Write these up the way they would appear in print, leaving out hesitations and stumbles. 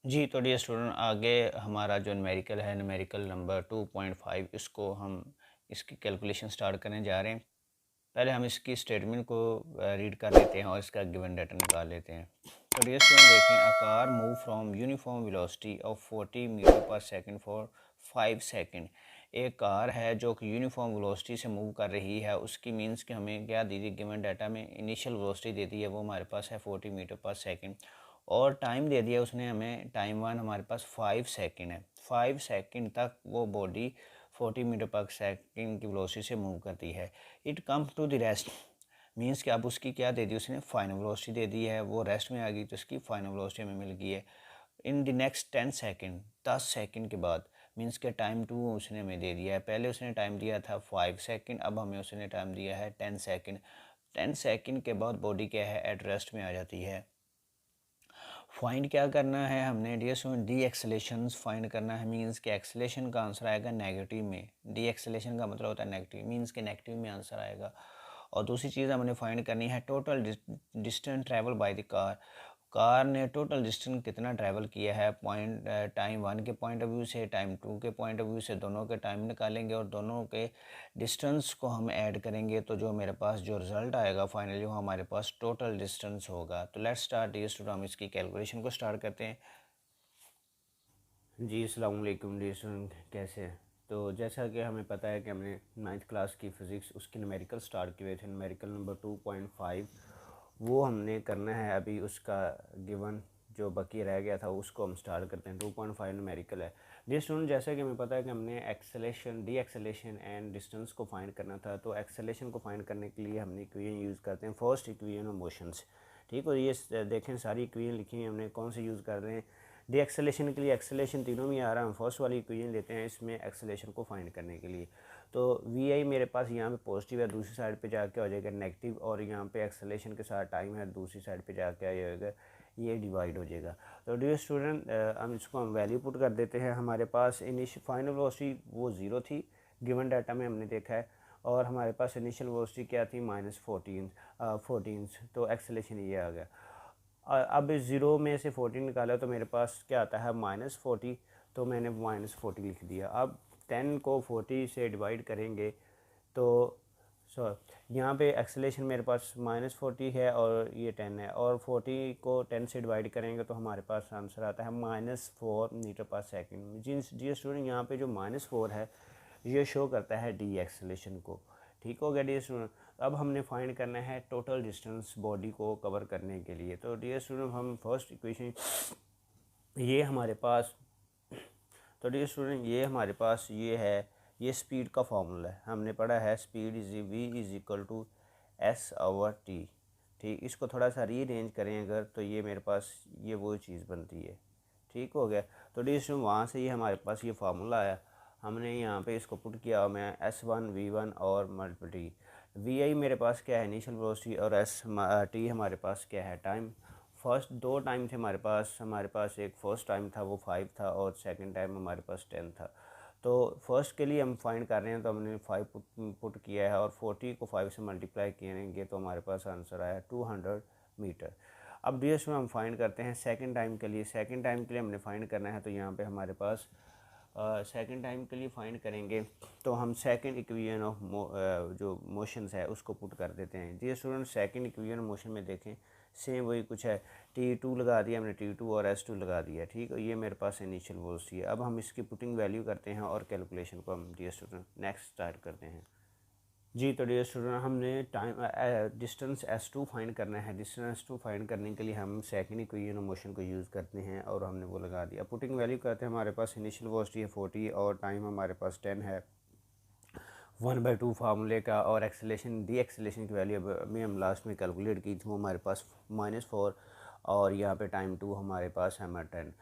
जी, तो dear student आगे हमारा जो न्यूमेरिकल है, न्यूमेरिकल नंबर 2.5 इसको हम इसकी कैलकुलेशन स्टार्ट करने जा रहे हैं। पहले हम इसकी स्टेटमेंट को रीड कर लेते हैं और इसका गिवन डाटा निकाल लेते हैं। तो डियर स्टूडेंट देखें, a car move from uniform velocity of 40 metre per second for 5 second. एक कार है जो कि यूनिफॉर्म वेलोसिटी से मूव कर रही है, उसकी मीन्स कि हमें क्या दी थी गिवन डाटा में, इनिशियल वेलोसिटी दे दी है, वो हमारे पास है 40 मीटर पर सेकंड। और टाइम दे दिया उसने हमें, टाइम वन हमारे पास 5 सेकंड है। 5 सेकंड तक वो बॉडी 40 मीटर पर सेकंड की वेलोसिटी से मूव करती है। It come to the rest, means कि अब उसकी क्या दे दी उसने, फाइनल वेलोसिटी दे दी है, वो रेस्ट में आ गई तो उसकी फाइनल वेलोसिटी हमें मिल गई है in the next 10 second, 10 second के बाद। मीन्स के टाइम टू उसने हमें दे दिया है, पहले उसने टाइम दिया था 5 सेकंड, अब हमें उसने टाइम दिया है 10 सेकंड। 10 सेकंड के बाद बॉडी क्या है, एट रेस्ट में आ जाती है। फाइंड क्या करना है हमने dear student, the acceleration find करना है। मीन्स के एक्सेलेशन का आंसर आएगा नेगेटिव में। डी एक्सेलेशन का मतलब होता है नेगेटिव, मीन्स के नेगेटिव में आंसर आएगा। और दूसरी चीज़ हमने फाइंड करनी है total distance travel by the car. Car ने टोटल डिस्टेंस कितना ट्रैवल किया है, पॉइंट टाइम वन के पॉइंट ऑफ व्यू से, टाइम टू के पॉइंट ऑफ व्यू से, दोनों के टाइम निकालेंगे और दोनों के डिस्टेंस को हम ऐड करेंगे तो जो मेरे पास जो रिज़ल्ट आएगा फाइनली वो हमारे पास टोटल डिस्टेंस होगा। तो लेट्स स्टार्ट डियर स्टूडेंट, हम इसकी कैलकुलेशन को स्टार्ट करते हैं। जी अस्सलाम वालेकुम डियर स्टूडेंट, कैसे हैं? तो जैसा कि हमें पता है कि हमने 9th क्लास की फ़िज़िक्स उसके न्यूमेरिकल स्टार्ट किए थे, न्यूमेरिकल नंबर 2.5 वो हमने करना है। अभी उसका गिवन जो बाकी रह गया था उसको हम स्टार्ट करते हैं। 2.5 न्यूमेरिकल है डियर स्टूडेंट। जैसा कि हमें पता है कि हमने acceleration, D acceleration and distance को फाइंड करना था, तो एक्सेलेशन को फाइंड करने के लिए हमने इक्वेशन यूज़ करते हैं, फर्स्ट इक्वेशन ऑफ मोशंस। ठीक हो, ये देखें सारी इक्वेशन लिखी हैं हमने, कौन से यूज़ कर रहे हैं डी एक्सेलेशन के लिए। एक्सेलेशन तीनों में आ रहा है, हम फर्स्ट वाली इक्वेशन लेते हैं इसमें एक्सेलेशन को फाइंड करने के लिए। तो वी आई मेरे पास यहाँ पे पॉजिटिव है, दूसरी साइड पे जाके हो जाएगा नेगेटिव, और यहाँ पे एक्सेलेशन के साथ टाइम है, दूसरी साइड पे जाके आ जाएगा, ये डिवाइड हो जाएगा। तो डियर स्टूडेंट हम इसको हम वैल्यू पुट कर देते हैं। हमारे पास इनिशियल फाइनल वेलोसिटी वो ज़ीरो थी, गिवन डाटा में हमने देखा है, और हमारे पास इनिशियल वेलोसिटी क्या थी, -14, तो एक्सेलेशन ये आ गया। अब ज़ीरो में से 14 निकाला तो मेरे पास क्या आता है, -40, तो मैंने -40 लिख दिया। अब 10 को 40 से डिवाइड करेंगे तो यहाँ पे एक्सेलेशन मेरे पास -40 है और ये 10 है, और 40 को 10 से डिवाइड करेंगे तो हमारे पास आंसर आता है -4 मीटर पर सेकंड। जिन डियर स्टूडेंट यहाँ पे जो -4 है ये शो करता है डी एक्सेलेशन को। ठीक हो गया डियर स्टूडेंट। अब हमने फाइंड करना है टोटल डिस्टेंस बॉडी को कवर करने के लिए। तो डियर स्टूडेंट हम फर्स्ट इक्वेशन ये हमारे पास, तो डियर स्टूडेंट ये हमारे पास ये है, ये स्पीड का फॉर्मूला है, हमने पढ़ा है speed is v is equal to s over t. ठीक, इसको थोड़ा सा रीअरेंज करें अगर तो ये मेरे पास ये वो चीज़ बनती है। ठीक हो गया। तो डियर स्टूडेंट वहाँ से ये हमारे पास ये फार्मूला आया, हमने यहाँ पे इसको पुट किया, मैं S1 V1 और मल्टीप्लिटी वी आई मेरे पास क्या है, इनिशियल वेलोसिटी, और एस टी हमारे पास क्या है, टाइम। फर्स्ट दो टाइम थे हमारे पास एक फर्स्ट टाइम था वो 5 था, और सेकंड टाइम हमारे पास 10 था। तो फर्स्ट के लिए हम फाइंड कर रहे हैं, तो हमने 5 पुट किया है, और 40 को 5 से मल्टीप्लाई करेंगे तो हमारे पास आंसर आया 200 मीटर। अब डियर स्टूडेंट हम फाइंड करते हैं सेकंड टाइम के लिए। सेकंड टाइम के लिए हमने फाइंड करना है, तो यहाँ पे हमारे पास सेकंड टाइम के लिए फाइंड करेंगे तो हम सेकंड इक्वेशन ऑफ जो मोशंस है उसको पुट कर देते हैं। जी स्टूडेंट, सेकंड इक्वेशन मोशन में देखें सेम वही कुछ है, T2 लगा दिया हमने, T2 और S2 लगा दिया। ठीक है, ये मेरे पास इनिशियल वेलोसिटी है। अब हम इसकी पुटिंग वैल्यू करते हैं और कैलकुलेशन को हम डियर स्टूडेंट नेक्स्ट स्टार्ट करते हैं। जी तो डियर स्टूडेंट हमने टाइम डिस्टेंस S2 फाइंड करना है। डिस्टेंस S2 फाइंड करने के लिए हम सेकंड इक्वेशन ऑफ मोशन को यूज़ करते हैं, और हमने वो लगा दिया। पुटिंग वैल्यू करते हैं, हमारे पास इनिशियल वेलोसिटी है 40 और टाइम हमारे पास 10 है, 1/2 फार्मूले का, और एक्सेलेशन डी एक्सेलेशन की वैल्यू में हम लास्ट में कैलकुलेट की थी, वो हमारे पास -4, और यहाँ पे टाइम 2 हमारे पास है 10।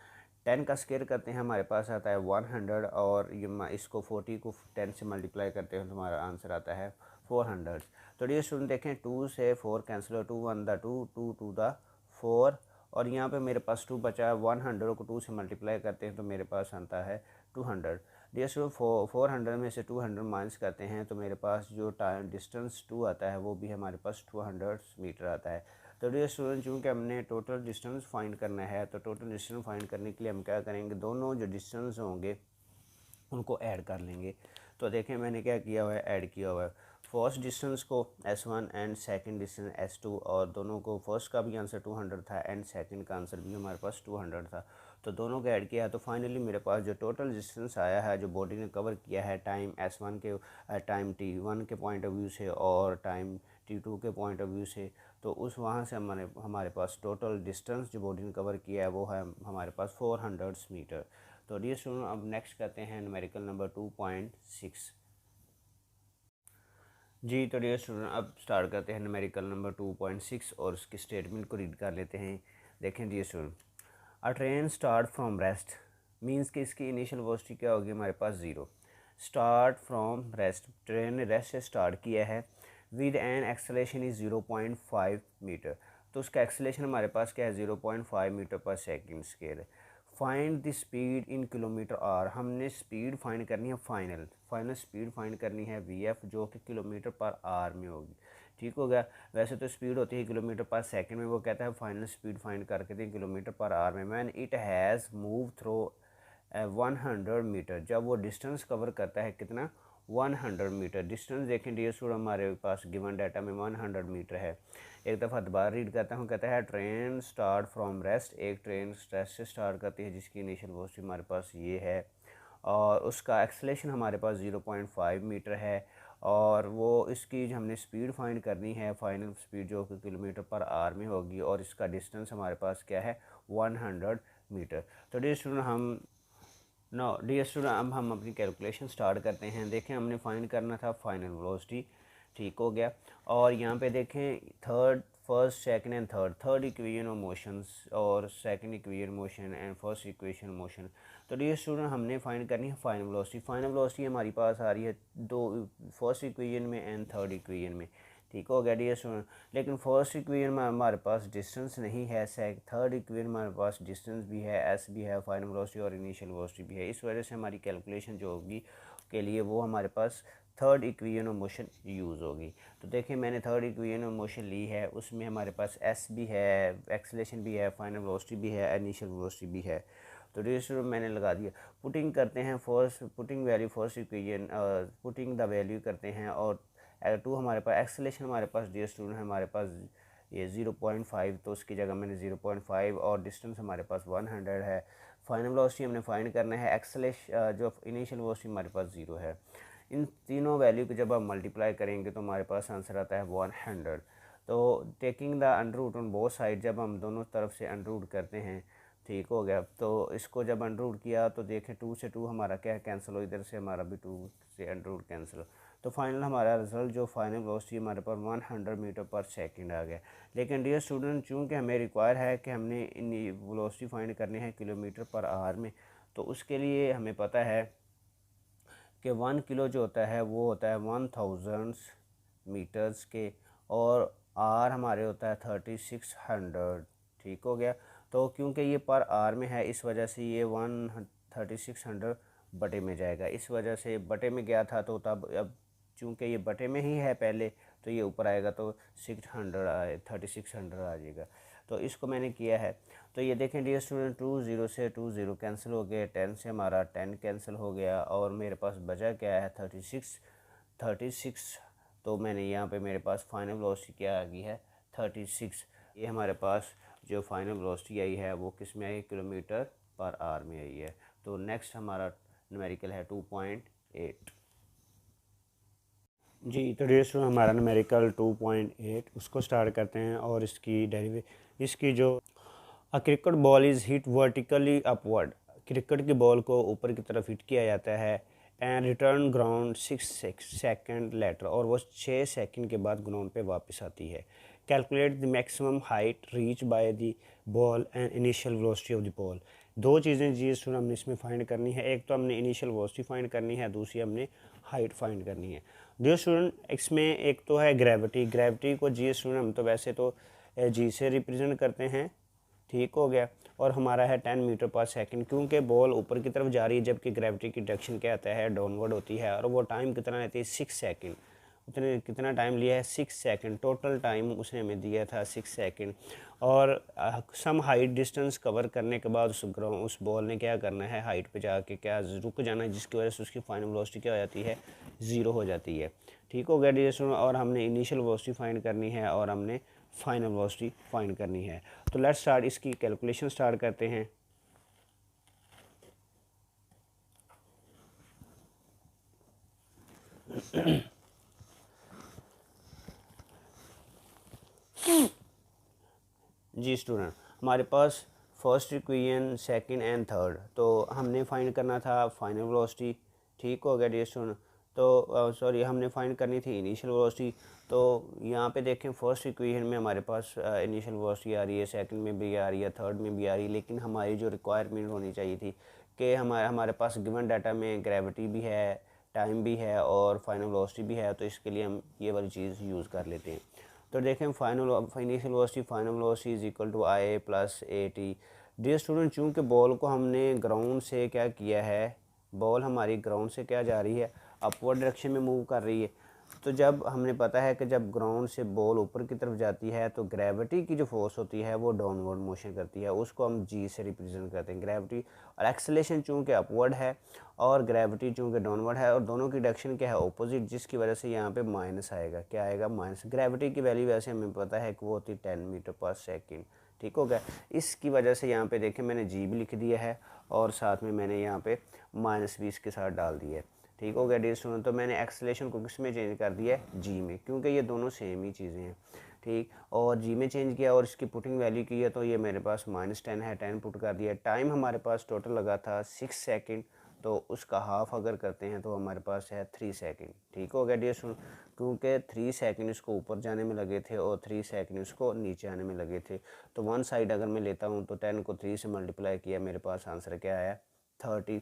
10 का स्केयर करते हैं, हमारे पास आता है 100, और ये इसको 40 को 10 से मल्टीप्लाई करते हैं तो हमारा आंसर आता है 400। तो ये स्टूडेंट देखें 2 से 4 कैंसिल हो, 2 1 द 2, 2 2 द 4, और यहाँ पे मेरे पास 2 बचा है। 100 को 2 से मल्टीप्लाई करते हैं तो मेरे पास आता है 200। डियर स्टूडेंट 400 में से 200 माइनस करते हैं तो मेरे पास जो टाइम डिस्टेंस 2 आता है वो भी हमारे पास 200 मीटर आता है। तो डियर स्टूडेंट, चूँकि हमने टोटल डिस्टेंस फाइंड करना है, तो टोटल डिस्टेंस फाइंड करने के लिए हम क्या करेंगे, दोनों जो डिस्टेंस होंगे उनको ऐड कर लेंगे। तो देखें मैंने क्या किया हुआ है, ऐड किया हुआ है। फर्स्ट डिस्टेंस को S1 and second distance S2, और दोनों को फर्स्ट का भी आंसर 200 था एंड सेकंड का आंसर भी हमारे पास 200 था, तो दोनों को ऐड किया है। तो फाइनली मेरे पास जो टोटल डिस्टेंस आया है, जो बॉडी ने कवर किया है टाइम S1 के टाइम T1 के पॉइंट ऑफ व्यू से और टाइम T2 के पॉइंट ऑफ व्यू से, तो उस वहाँ से हमारे पास टोटल डिस्टेंस जो बॉडी ने कवर किया है वो है हमारे पास 400 मीटर। तो डियर स्टूडेंट, अब नेक्स्ट करते हैं न्यूमेरिकल नंबर 2.6। जी तो डियर स्टूडेंट, अब स्टार्ट करते हैं न्यूमेरिकल नंबर 2.6 और उसकी स्टेटमेंट को रीड कर लेते हैं। देखें dear student, a train start from rest means कि इसकी इनिशियल वेलोसिटी क्या होगी हमारे पास 0। स्टार्ट फ्रॉम रेस्ट, ट्रेन ने रेस्ट से स्टार्ट किया है, with an acceleration is 0.5 metre, तो उसका एक्सेलेरेशन हमारे पास क्या है 0.5 मीटर पर सेकेंड स्केयर है। Find the speed in kilometre hour, हमने स्पीड फाइंड करनी है, फाइनल स्पीड फाइंड करनी है VF, जो कि किलोमीटर पर आर में होगी। ठीक हो गया। वैसे तो स्पीड होती है किलोमीटर पर सेकंड में, वो कहता है फाइनल स्पीड फाइंड करके दें किलोमीटर पर आर में। Man it has move through 100 metre, जब वो डिस्टेंस कवर करता है कितना 100 मीटर। डिस्टेंस देखें डियर स्टूडेंट, हमारे पास गिवन डाटा में 100 मीटर है। एक दफ़ा दोबारा रीड करता हूँ, कहता है ट्रेन स्टार्ट फ्रॉम रेस्ट, एक ट्रेन रेस्ट से स्टार्ट करती है जिसकी इनिशियल वेलोसिटी हमारे पास ये है, और उसका एक्सेलेरेशन हमारे पास 0.5 मीटर है, और वो इसकी हमने स्पीड फाइंड करनी है, फाइनल स्पीड जो कि किलोमीटर पर आर में होगी, और इसका डिस्टेंस हमारे पास क्या है 100 मीटर। तो डियर स्टूडेंट डियर स्टूडेंट, अब हम अपनी कैलकुलेशन स्टार्ट करते हैं। देखें हमने फाइंड करना था फाइनल वेलोसिटी, ठीक हो गया। और यहाँ पे देखें first second and third equation of motions, और second equation motion and first equation motion. तो डियर स्टूडेंट, हमने फाइंड करनी है फाइनल वेलोसिटी। फाइनल वेलोसिटी हमारी पास आ रही है फर्स्ट इक्वेशन में एंड थर्ड इक्वेशन में, ठीक हो गया डियर स्टूडेंट। लेकिन फर्स्ट इक्वेशन में हमारे पास डिस्टेंस नहीं है, थर्ड इक्वेशन में हमारे पास डिस्टेंस भी है, एस भी है, फाइनल वेलोसिटी और इनिशियल वेलोसिटी भी है। इस वजह से हमारी कैलकुलेशन जो होगी के लिए वो हमारे पास third equation of motion use होगी। तो देखिए मैंने थर्ड इक्वेशन ऑफ मोशन ली है, उसमें हमारे पास एस भी है, एक्सेलेरेशन भी है, फाइनल वेलोसिटी भी है, इनिशियल वेलोसिटी भी है। तो डियर स्टूडेंट मैंने लगा दिया, पुटिंग करते हैं putting value first equation, putting the value करते हैं, और टू हमारे पास एक्सेलेरेशन हमारे पास डियर स्टूडेंट हमारे पास ये 0.5, तो उसकी जगह मैंने 0.5, और डिस्टेंस हमारे पास 100 है। फाइनल वेलोसिटी हमने फाइंड करना है, एक्सेलेरेशन जो इनिशियल वेलोसिटी हमारे पास 0 है। इन तीनों वैल्यू को जब आप मल्टीप्लाई करेंगे तो हमारे पास आंसर आता है 100। तो taking the under root on both side, जब हम दोनों तरफ से अंडर रूट करते हैं, ठीक हो गया। तो इसको जब अंडर रूट किया तो देखें 2 से 2 हमारा क्या कैंसिल हो, इधर से हमारा भी 2 से अंडर रूट कैंसिल हो। तो फाइनल हमारा रिजल्ट जो फाइनल वेलोसिटी हमारे पास 100 मीटर पर सेकंड आ गया। लेकिन डियर स्टूडेंट, चूँकि हमें रिक्वायर है कि हमने इन वेलोसिटी फाइंड करनी है किलोमीटर पर आवर में, तो उसके लिए हमें पता है कि 1 किलो जो होता है वो होता है 1000 मीटर्स के, और आर हमारे होता है 3600, ठीक हो गया। तो क्योंकि ये पर आर में है, इस वजह से ये 3600 बटे में जाएगा, इस वजह से बटे में गया था, तो तब अब चूँकि ये बटे में ही है पहले, तो ये ऊपर आएगा तो 3600 आ जाएगा। तो इसको मैंने किया है। तो ये देखें डियर स्टूडेंट, 20 से 20 कैंसिल हो गए, 10 से हमारा 10 कैंसिल हो गया, और मेरे पास बचा क्या है 36। तो मैंने यहाँ पे मेरे पास फाइनल वेलोसिटी क्या आ गई है 36। ये हमारे पास जो फाइनल वेलोसिटी आई है वो किस में आई, किलोमीटर पर आवर में आई है। तो नेक्स्ट हमारा न्यूमेरिकल है 2.8। जी तो डियर स्टूडेंट, हमारा न्यूमेरिकल 2.8 उसको स्टार्ट करते हैं, और इसकी जो a cricket ball is hit vertically upward, cricket की बॉल को ऊपर की तरफ हिट किया जाता है, and return ground 6 second later, और वो 6 सेकंड के बाद ग्राउंड पे वापस आती है। Calculate the maximum height reach by the ball and initial velocity of the ball. दो चीज़ें जी स्टूडेंट हमने इसमें फाइंड करनी है, एक तो हमने इनिशियल वेलोसिटी फाइंड करनी है, दूसरी हमने हाइट फाइंड करनी है। जी स्टूडेंट, इसमें एक तो है ग्रेविटी को जी स्टूडेंट हम तो वैसे तो जी से रिप्रेजेंट करते हैं, ठीक हो गया, और हमारा है 10 मीटर पर सेकंड, क्योंकि बॉल ऊपर की तरफ जा रही है, जबकि ग्रेविटी की डायरेक्शन क्या आता है डाउनवर्ड होती है, और वो टाइम कितना रहती है 6 सेकंड, कितना टाइम लिया है 6 सेकंड, टोटल टाइम उसने हमें दिया था 6 सेकंड। और सम हाइट डिस्टेंस कवर करने के बाद उस बॉल ने क्या करना है, हाइट पे जाके क्या रुक जाना है, जिसकी वजह से उसकी फाइनल वेलोसिटी क्या हो जाती है, 0 हो जाती है। ठीक हो गया डियर स्टूडेंट। और हमने इनिशियल वेलोसिटी फाइंड करनी है और हमने फाइनल वेलोसिटी फाइंड करनी है। तो लेट्स स्टार्ट, इसकी कैलकुलेशन स्टार्ट करते हैं। जी स्टूडेंट, हमारे पास first equation, second and third, तो हमने फाइंड करना था फाइनल वेलोसिटी। ठीक हो गया डियर स्टूडेंट। तो सॉरी, हमने फाइंड करनी थी इनिशियल वेलोसिटी। तो यहाँ पे देखें, फर्स्ट इक्वेशन में हमारे पास इनिशियल वेलोसिटी आ रही है, सेकंड में भी आ रही है, थर्ड में भी आ रही है, लेकिन हमारी जो रिक्वायरमेंट होनी चाहिए थी कि हमारे पास गिवन डाटा में ग्रेविटी भी है, टाइम भी है और फाइनल वेलोसिटी भी है, तो इसके लिए हम ये वाली चीज़ यूज़ कर लेते हैं। तो देखें, initial velocity final velocity is equal to i plus a t. Dear student, चूँकि बॉल को हमने ग्राउंड से क्या किया है, बॉल हमारी ग्राउंड से क्या जा रही है, अपवर्ड डायरेक्शन में मूव कर रही है। तो जब हमने पता है कि जब ग्राउंड से बॉल ऊपर की तरफ जाती है तो ग्रेविटी की जो फोर्स होती है वो डाउनवर्ड मोशन करती है, उसको हम जी से रिप्रेजेंट करते हैं, ग्रेविटी। और एक्सेलेरेशन चूँकि अपवर्ड है और ग्रेविटी चूँकि डाउनवर्ड है, और दोनों की डायरेक्शन क्या है, ऑपोजिट, जिसकी वजह से यहाँ पे माइनस आएगा। क्या आएगा, माइनस। ग्रेविटी की वैल्यू वैसे हमें पता है कि वो होती है 10 मीटर पर सेकेंड। ठीक हो गया। इसकी वजह से यहाँ पे देखें, मैंने जी भी लिख दिया है और साथ में मैंने यहाँ पे -20 के साथ डाल दिया है। ठीक हो गया डियर स्टूडेंट। तो मैंने एक्सेलेरेशन को किस में चेंज कर दिया है, जी में, क्योंकि ये दोनों सेम ही चीज़ें हैं। ठीक, और जी में चेंज किया और इसकी पुटिंग वैल्यू की है, तो ये मेरे पास -10 है, 10 पुट कर दिया। टाइम हमारे पास टोटल लगा था 6 सेकंड, तो उसका हाफ अगर करते हैं तो हमारे पास है 3 सेकंड। ठीक हो गया डियर स्टूडेंट, क्योंकि 3 सेकंड इसको ऊपर जाने में लगे थे और 3 सेकंड इसको नीचे आने में लगे थे। तो वन साइड अगर मैं लेता हूँ तो 10 को 3 से मल्टीप्लाई किया, मेरे पास आंसर क्या आया, 30।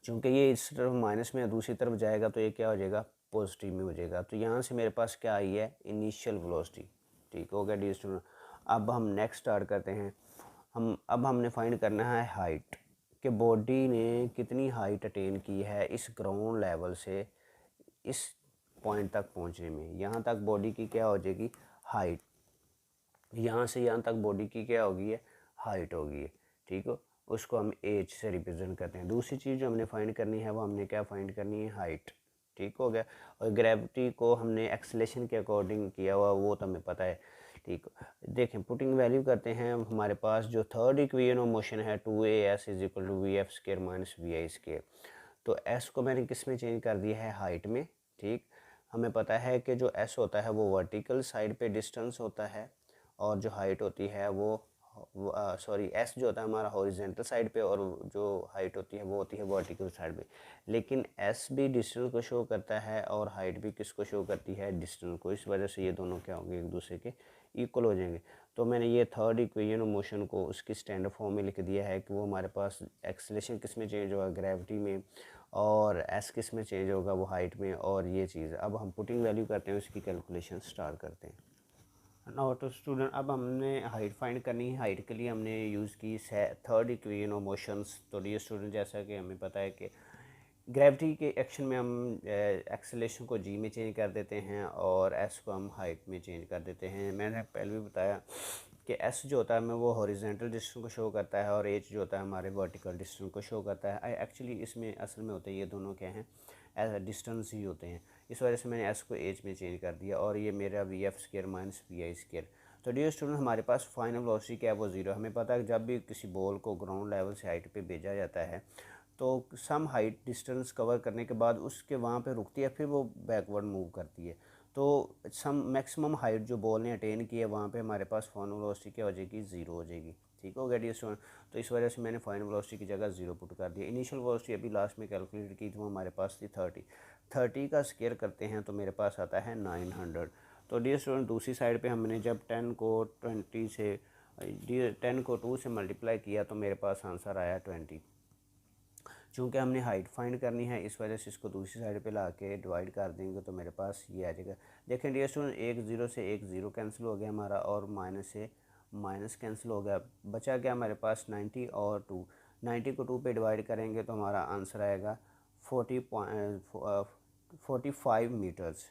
चूँकि ये इस तरफ माइनस में दूसरी तरफ जाएगा तो ये क्या हो जाएगा, पॉजिटिव में हो जाएगा। तो यहाँ से मेरे पास क्या आई है, इनिशियल वेलोसिटी। ठीक हो गया डियर स्टूडेंट। अब हम नेक्स्ट स्टार्ट करते हैं। अब हमने फाइंड करना है हाइट, कि बॉडी ने कितनी हाइट अटेन की है इस ग्राउंड लेवल से इस पॉइंट तक पहुँचने में। यहाँ तक बॉडी की क्या हो जाएगी, हाइट। यहाँ से यहाँ तक बॉडी की क्या होगी है, हाइट होगी है। ठीक हो, उसको हम एज से रिप्रेजेंट करते हैं। दूसरी चीज़ जो हमने फाइंड करनी है वो हमने क्या फाइंड करनी है, हाइट। ठीक हो गया। और ग्रेविटी को हमने एक्सेलेरेशन के अकॉर्डिंग किया हुआ, वो तो हमें पता है। ठीक, देखें, पुटिंग वैल्यू करते हैं। हमारे पास जो थर्ड इक्वेशन ऑफ मोशन है 2as is equal to v f square minus v i square, तो s को मैंने किस में चेंज कर दिया है, हाइट में। ठीक, हमें पता है कि जो s होता है वो वर्टिकल साइड पे डिस्टेंस होता है और जो हाइट होती है वो सॉरी, एस जो होता है हमारा हॉरिजेंटल साइड पे और जो हाइट होती है वो होती है वर्टिकल साइड पे। लेकिन एस भी डिस्टेंस को शो करता है और हाइट भी किसको शो करती है, डिस्टेंस को। इस वजह से ये दोनों क्या होंगे, एक दूसरे के इक्वल हो जाएंगे। तो मैंने ये थर्ड इक्वेशन ऑफ मोशन को उसकी स्टैंडर्ड फॉर्म में लिख दिया है कि वो हमारे पास एक्सेलेरेशन किस में चेंज होगा, ग्रेविटी में, और एस किस में चेंज होगा, वो हाइट में। और ये चीज़ अब हम पुटिंग वैल्यू करते हैं, उसकी कैलकुलेशन स्टार्ट करते हैं। नाउ तो स्टूडेंट, अब हमने हाइट फाइंड करनी है। हाइट के लिए हमने यूज़ की थर्ड इक्वेशन ऑफ मोशंस। तो ये स्टूडेंट, जैसा कि हमें पता है कि ग्रेविटी के एक्शन में हम एक्सेलेरेशन को जी में चेंज कर देते हैं और एस को हम हाइट में चेंज कर देते हैं। मैंने पहले भी बताया कि एस जो होता है हमें वो हॉरिजेंटल डिस्टेंस को शो करता है और एच जो होता है हमारे वर्टिकल डिस्टेंस को शो करता है। एक्चुअली इसमें असल में होते हैं ये दोनों क्या हैं, एज डिस्टेंस ही होते हैं। इस वजह से मैंने एस को एच में चेंज कर दिया और ये मेरा v f square minus v i square. तो डियर स्टूडेंट, हमारे पास फाइनल वेलोसिटी क्या है, वो ज़ीरो। हमें पता है कि जब भी किसी बॉल को ग्राउंड लेवल से हाइट पे भेजा जाता है तो सम हाइट डिस्टेंस कवर करने के बाद उसके वहाँ पे रुकती है, फिर वो बैकवर्ड मूव करती है। तो सम मैक्सिमम हाइट जो बॉल ने अटेन की है वहाँ पे हमारे पास फाइनल वेलोसिटी क्या हो जाएगी, ज़ीरो हो जाएगी। ठीक हो गया डियर स्टूडेंट। तो इस वजह से मैंने फाइनल वेलोसिटी की जगह ज़ीरो पुट कर दिया। इनिशियल वेलोसिटी अभी लास्ट में कैलकुलेट की थी, वो हमारे पास थी 30 का स्केयर करते हैं तो मेरे पास आता है 900। तो डियर स्टूडेंट, दूसरी साइड पे हमने जब 10 को 2 से मल्टीप्लाई किया तो मेरे पास आंसर आया 20। चूँकि हमने हाइट फाइंड करनी है इस वजह से इसको दूसरी साइड पे ला के डिवाइड कर देंगे तो मेरे पास ये आ जाएगा। देखें डियर स्टूडेंट, एक ज़ीरो से एक ज़ीरो कैंसिल हो गया हमारा और माइनस से माइनस कैंसिल हो गया। बचा क्या हमारे पास 90 और 2। 90 को 2 पे डिवाइड करेंगे तो हमारा आंसर आएगा 40 45 मीटर्स।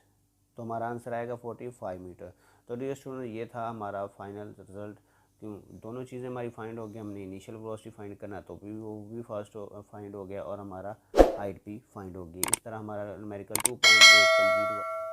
तो हमारा आंसर आएगा 45 मीटर। तो डियर स्टूडेंट, ये था हमारा फाइनल रिजल्ट। क्यों दोनों चीज़ें हमारी फाइंड हो गई, हमने इनिशियल वेलोसिटी फाइंड करना तो भी वो भी फास्ट फाइंड हो गया और हमारा हाइट भी फाइंड हो गई। इस तरह हमारा न्यूमेरिकल 2.8 कंप्लीट हुआ।